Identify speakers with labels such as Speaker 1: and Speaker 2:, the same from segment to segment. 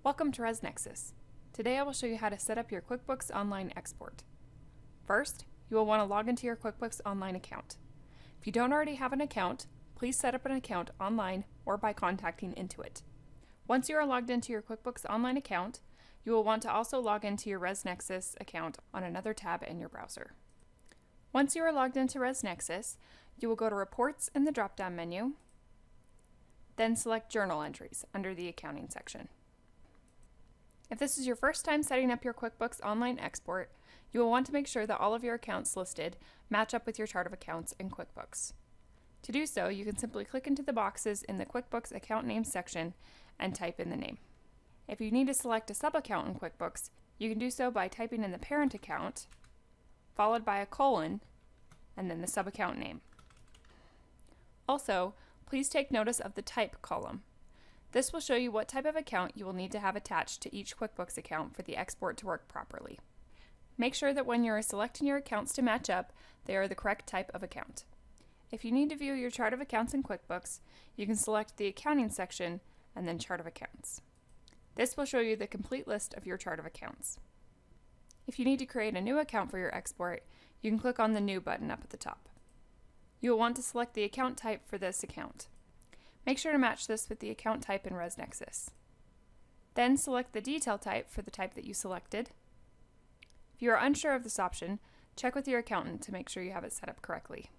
Speaker 1: Welcome to ResNexus. Today I will show you how to set up your QuickBooks Online export. First, you will want to log into your QuickBooks Online account. If you don't already have an account, please set up an account online or by contacting Intuit. Once you are logged into your QuickBooks Online account, you will want to also log into your ResNexus account on another tab in your browser. Once you are logged into ResNexus, you will go to Reports in the drop-down menu, then select Journal Entries under the Accounting section. If this is your first time setting up your QuickBooks Online export, you will want to make sure that all of your accounts listed match up with your chart of accounts in QuickBooks. To do so, you can simply click into the boxes in the QuickBooks Account Name section and type in the name. If you need to select a sub-account in QuickBooks, you can do so by typing in the parent account, followed by a colon, and then the sub-account name. Also, please take notice of the Type column. This will show you what type of account you will need to have attached to each QuickBooks account for the export to work properly. Make sure that when you are selecting your accounts to match up, they are the correct type of account. If you need to view your chart of accounts in QuickBooks, you can select the Accounting section and then Chart of Accounts. This will show you the complete list of your chart of accounts. If you need to create a new account for your export, you can click on the New button up at the top. You will want to select the account type for this account. Make sure to match this with the account type in ResNexus. Then select the detail type for the type that you selected. If you are unsure of this option, check with your accountant to make sure you have it set up correctly.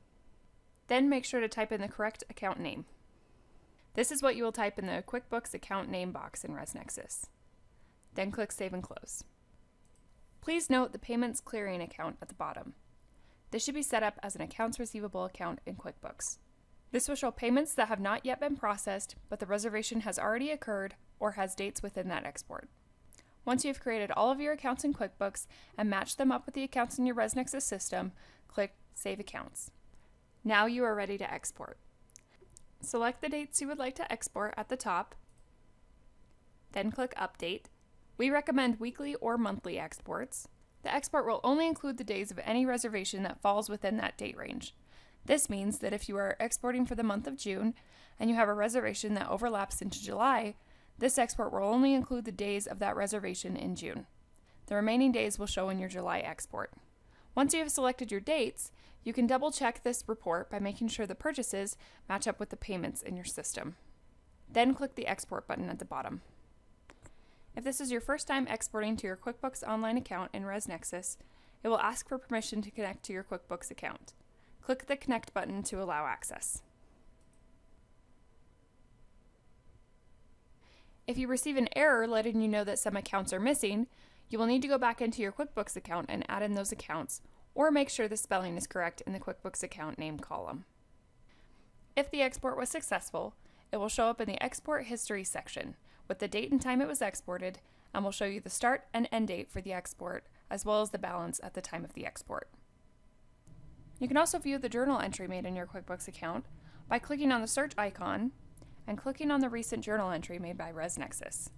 Speaker 1: Then make sure to type in the correct account name. This is what you will type in the QuickBooks account name box in ResNexus. Then click Save and Close. Please note the Payments Clearing account at the bottom. This should be set up as an accounts receivable account in QuickBooks. This will show payments that have not yet been processed, but the reservation has already occurred or has dates within that export. Once you have created all of your accounts in QuickBooks and matched them up with the accounts in your ResNexus system, click Save Accounts. Now you are ready to export. Select the dates you would like to export at the top, then click Update. We recommend weekly or monthly exports. The export will only include the days of any reservation that falls within that date range. This means that if you are exporting for the month of June and you have a reservation that overlaps into July, this export will only include the days of that reservation in June. The remaining days will show in your July export. Once you have selected your dates, you can double check this report by making sure the purchases match up with the payments in your system. Then click the Export button at the bottom. If this is your first time exporting to your QuickBooks Online account in ResNexus, it will ask for permission to connect to your QuickBooks account. Click the Connect button to allow access. If you receive an error letting you know that some accounts are missing, you will need to go back into your QuickBooks account and add in those accounts, or make sure the spelling is correct in the QuickBooks account name column. If the export was successful, it will show up in the Export History section with the date and time it was exported, and will show you the start and end date for the export, as well as the balance at the time of the export. You can also view the journal entry made in your QuickBooks account by clicking on the search icon and clicking on the recent journal entry made by ResNexus.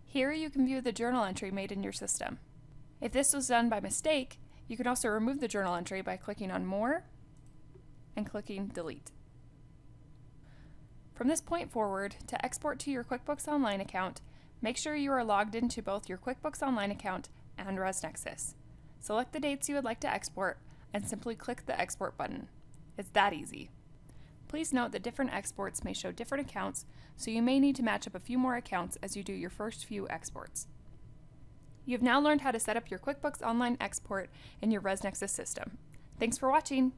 Speaker 1: Here you can view the journal entry made in your system. If this was done by mistake, you can also remove the journal entry by clicking on More and clicking Delete. From this point forward, to export to your QuickBooks Online account, make sure you are logged into both your QuickBooks Online account and ResNexus. Select the dates you would like to export and simply click the Export button. It's that easy. Please note that different exports may show different accounts, so you may need to match up a few more accounts as you do your first few exports. You have now learned how to set up your QuickBooks Online export in your ResNexus system. Thanks for watching!